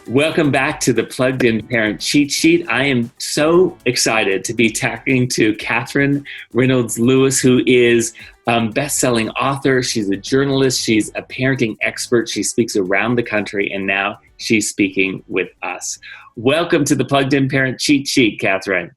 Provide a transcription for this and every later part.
Welcome back to the Plugged In Parent Cheat Sheet. I am so excited to be talking to Katherine Reynolds Lewis, who is a best-selling author. She's a journalist. She's a parenting expert. She speaks around the country, and now she's speaking with us. Welcome to the Plugged In Parent Cheat Sheet, Katherine.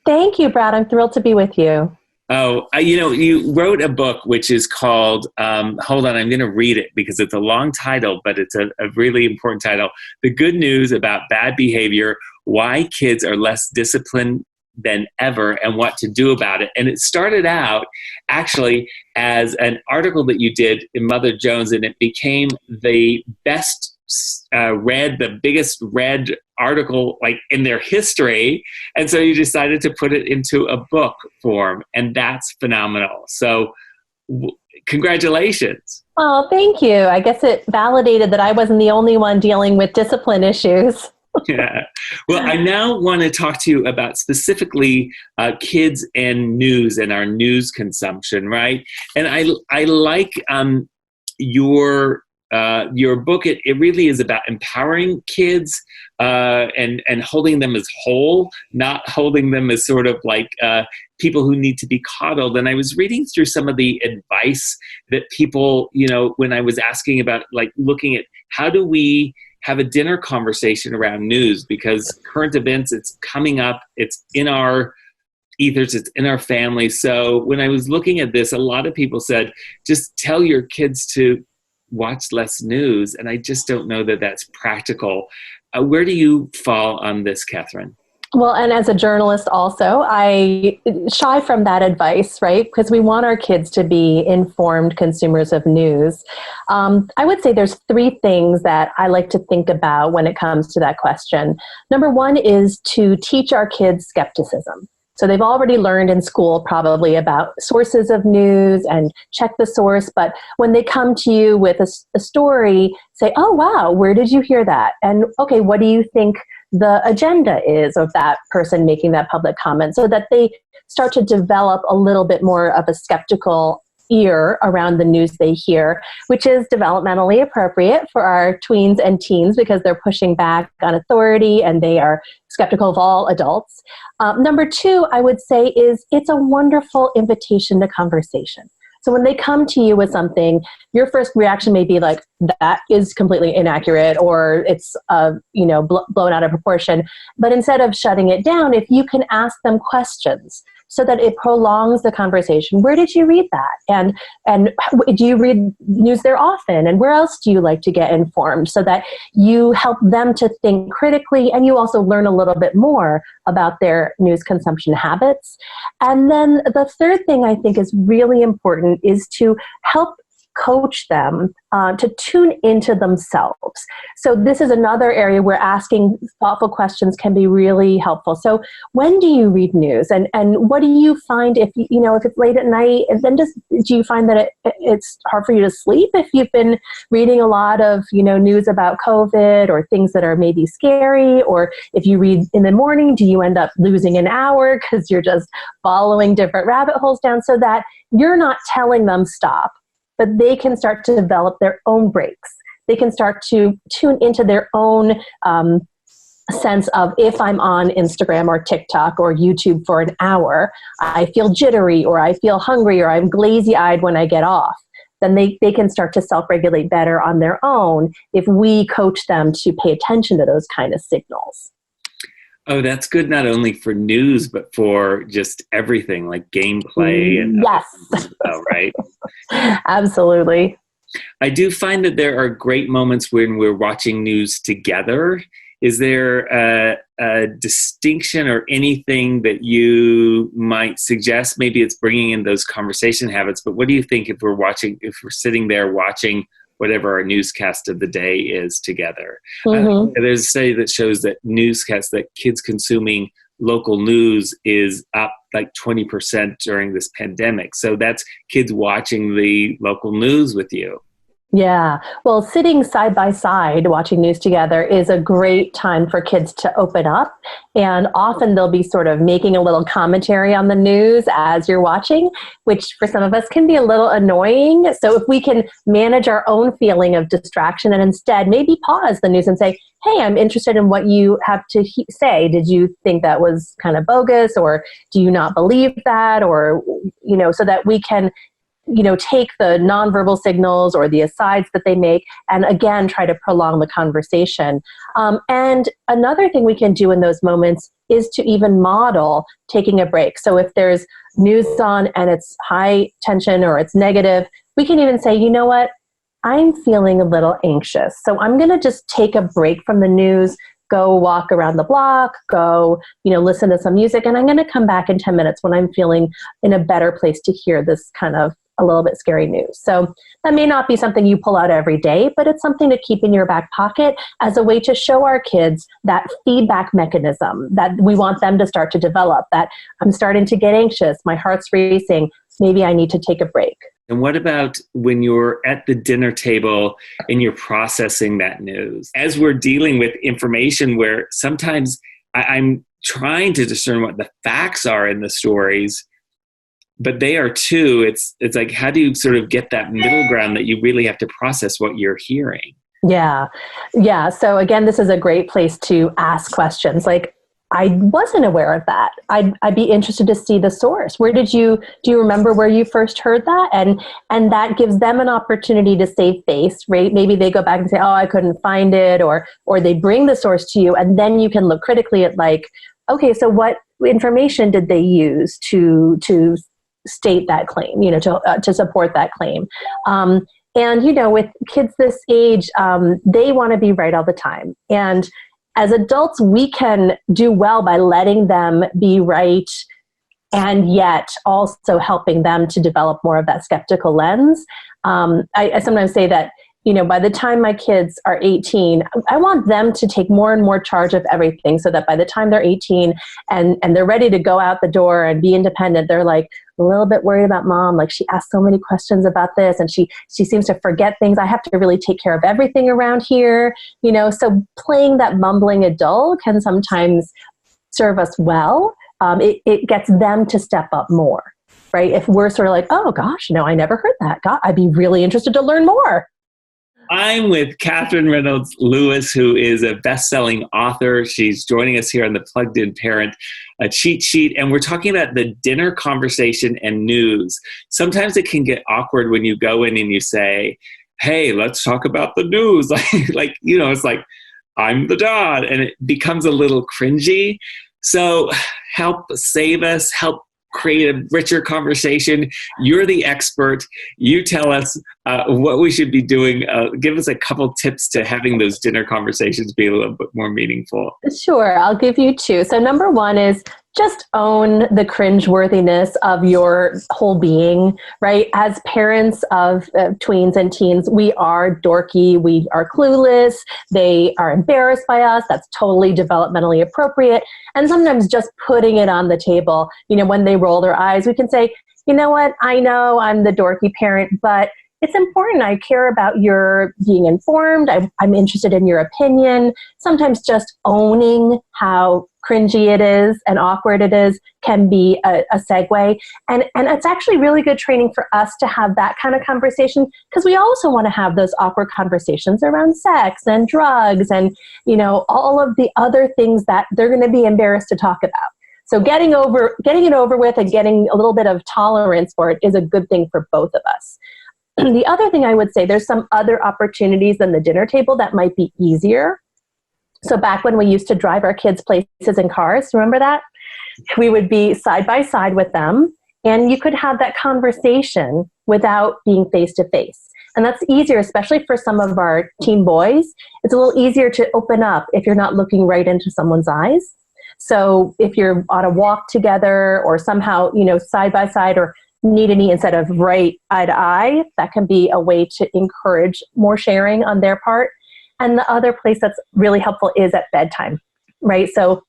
Thank you, Brad. I'm thrilled to be with you. Oh, you wrote a book which is called, hold on, I'm going to read it because it's a long title, but it's a really important title. The Good News About Bad Behavior, Why Kids Are Less Disciplined Than Ever and What to Do About It. And it started out actually as an article that you did in Mother Jones, and it became the biggest read article like in their history. And so you decided to put it into a book form, and that's phenomenal. So congratulations. Oh, thank you. I guess it validated that I wasn't the only one dealing with discipline issues. Yeah. Well, I now want to talk to you about specifically kids and news and our news consumption, right? And I like your book. It really is about empowering kids and holding them as whole, not holding them as sort of like people who need to be coddled. And I was reading through some of the advice that people, when I was asking about like looking at how do we have a dinner conversation around news, because current events, it's coming up, it's in our ethers, it's in our family. So when I was looking at this, a lot of people said, just tell your kids to watch less news. And I just don't know that that's practical. Where do you fall on this, Katherine? Well, and as a journalist also, I shy from that advice, right? Because we want our kids to be informed consumers of news. I would say there's three things that I like to think about when it comes to that question. Number one is to teach our kids skepticism. So they've already learned in school probably about sources of news and check the source. But when they come to you with a story, say, oh, wow, where did you hear that? And okay, what do you think the agenda is of that person making that public comment, so that they start to develop a little bit more of a skeptical ear around the news they hear, which is developmentally appropriate for our tweens and teens because they're pushing back on authority and they are skeptical of all adults. Number two, I would say, is it's a wonderful invitation to conversation. So when they come to you with something, your first reaction may be like, that is completely inaccurate, or it's blown out of proportion. But instead of shutting it down, if you can ask them questions so that it prolongs the conversation. Where did you read that? And do you read news there often? And where else do you like to get informed? So that you help them to think critically, and you also learn a little bit more about their news consumption habits. And then the third thing I think is really important is to help coach them to tune into themselves. So this is another area where asking thoughtful questions can be really helpful. So when do you read news, and what do you find if it's late at night? And then do you find that it's hard for you to sleep if you've been reading a lot of news about COVID or things that are maybe scary? Or if you read in the morning, do you end up losing an hour because you're just following different rabbit holes down? So that you're not telling them stop, but they can start to develop their own breaks. They can start to tune into their own sense of, if I'm on Instagram or TikTok or YouTube for an hour, I feel jittery, or I feel hungry, or I'm glazy-eyed when I get off. Then they can start to self-regulate better on their own if we coach them to pay attention to those kind of signals. Oh, that's good not only for news, but for just everything like gameplay and yes, right? Absolutely. I do find that there are great moments when we're watching news together. Is there a distinction or anything that you might suggest? Maybe it's bringing in those conversation habits, but what do you think if we're sitting there watching whatever our newscast of the day is together? Mm-hmm. There's a study that shows that newscasts, that kids consuming local news is up like 20% during this pandemic. So that's kids watching the local news with you. Yeah. Well, sitting side by side watching news together is a great time for kids to open up. And often they'll be sort of making a little commentary on the news as you're watching, which for some of us can be a little annoying. So if we can manage our own feeling of distraction and instead maybe pause the news and say, hey, I'm interested in what you have to say. Did you think that was kind of bogus, or do you not believe that? Or, so that we can take the nonverbal signals or the asides that they make and again, try to prolong the conversation. And another thing we can do in those moments is to even model taking a break. So if there's news on and it's high tension or it's negative, we can even say, you know what, I'm feeling a little anxious. So I'm going to just take a break from the news, go walk around the block, go, listen to some music, and I'm going to come back in 10 minutes when I'm feeling in a better place to hear this kind of a little bit scary news. So that may not be something you pull out every day, but it's something to keep in your back pocket as a way to show our kids that feedback mechanism that we want them to start to develop, that I'm starting to get anxious, my heart's racing, maybe I need to take a break. And what about when you're at the dinner table and you're processing that news? As we're dealing with information where sometimes I'm trying to discern what the facts are in the stories, but they are too. It's like, how do you sort of get that middle ground that you really have to process what you're hearing? Yeah. Yeah. So again, this is a great place to ask questions. Like, I wasn't aware of that. I'd be interested to see the source. Do you remember where you first heard that? And that gives them an opportunity to save face, right? Maybe they go back and say, oh, I couldn't find it, or they bring the source to you. And then you can look critically at like, okay, so what information did they use to state that claim, to support that claim? And, with kids this age, they want to be right all the time. And as adults, we can do well by letting them be right and yet also helping them to develop more of that skeptical lens. I sometimes say that, by the time my kids are 18, I want them to take more and more charge of everything so that by the time they're 18 and they're ready to go out the door and be independent, they're like a little bit worried about mom. Like, she asks so many questions about this and she seems to forget things. I have to really take care of everything around here, so playing that mumbling adult can sometimes serve us well. It gets them to step up more, right? If we're sort of like, oh gosh, no, I never heard that. God, I'd be really interested to learn more. I'm with Katherine Reynolds Lewis, who is a best-selling author. She's joining us here on the Plugged In Parent cheat sheet, and we're talking about the dinner conversation and news. Sometimes it can get awkward when you go in and you say, hey, let's talk about the news. It's like, I'm the dad, and it becomes a little cringy. So help save us, help create a richer conversation. You're the expert. You tell us what we should be doing. Give us a couple tips to having those dinner conversations be a little bit more meaningful. Sure, I'll give you two. So number one is just own the cringeworthiness of your whole being, right? As parents of tweens and teens, we are dorky, we are clueless, they are embarrassed by us. That's totally developmentally appropriate. And sometimes just putting it on the table, when they roll their eyes, we can say, you know what, I know I'm the dorky parent, but it's important. I care about your being informed. I'm interested in your opinion. Sometimes just owning how cringy it is and awkward it is can be a segue. And it's actually really good training for us to have that kind of conversation, because we also want to have those awkward conversations around sex and drugs and, all of the other things that they're going to be embarrassed to talk about. So getting it over with and getting a little bit of tolerance for it is a good thing for both of us. The other thing I would say, there's some other opportunities than the dinner table that might be easier. So back when we used to drive our kids places in cars, remember that? We would be side by side with them, and you could have that conversation without being face to face. And that's easier, especially for some of our teen boys. It's a little easier to open up if you're not looking right into someone's eyes. So if you're on a walk together or somehow, side by side or knee to knee instead of right eye to eye, that can be a way to encourage more sharing on their part. And the other place that's really helpful is at bedtime, right? So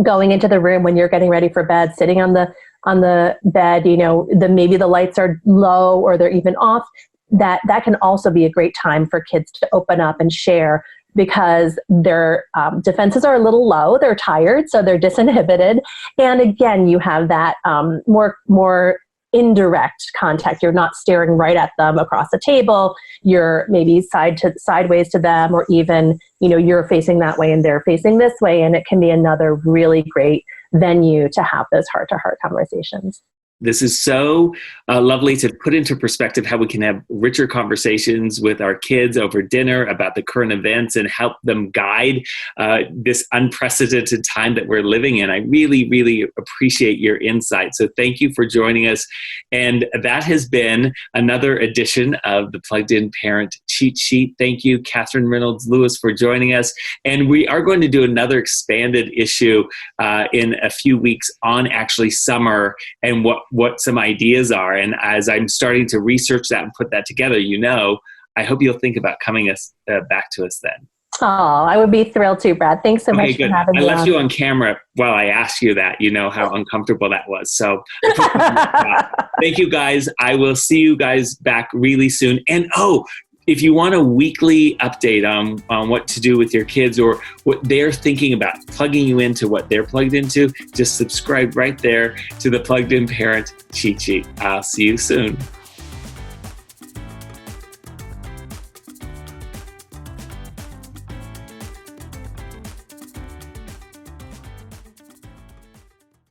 going into the room when you're getting ready for bed, sitting on the bed, maybe the lights are low or they're even off, that can also be a great time for kids to open up and share, because their defenses are a little low, they're tired, so they're disinhibited. And again, you have that more indirect contact. You're not staring right at them across the table. You're maybe sideways to them, or even, you're facing that way and they're facing this way. And it can be another really great venue to have those heart-to-heart conversations. This is so lovely to put into perspective how we can have richer conversations with our kids over dinner about the current events and help them guide this unprecedented time that we're living in. I really, really appreciate your insight. So thank you for joining us. And that has been another edition of the Plugged In Parent Cheat Sheet. Thank you, Katherine Reynolds Lewis, for joining us. And we are going to do another expanded issue in a few weeks on actually summer and what some ideas are. And as I'm starting to research that and put that together, I hope you'll think about coming back to us then. Oh, I would be thrilled to, Brad. Thanks so much for having me. I left you on camera while I asked you that. You know how uncomfortable that was. So thank you, guys. I will see you guys back really soon. And if you want a weekly update on what to do with your kids or what they're thinking about, plugging you into what they're plugged into, just subscribe right there to the Plugged In Parent Cheat Sheet. I'll see you soon.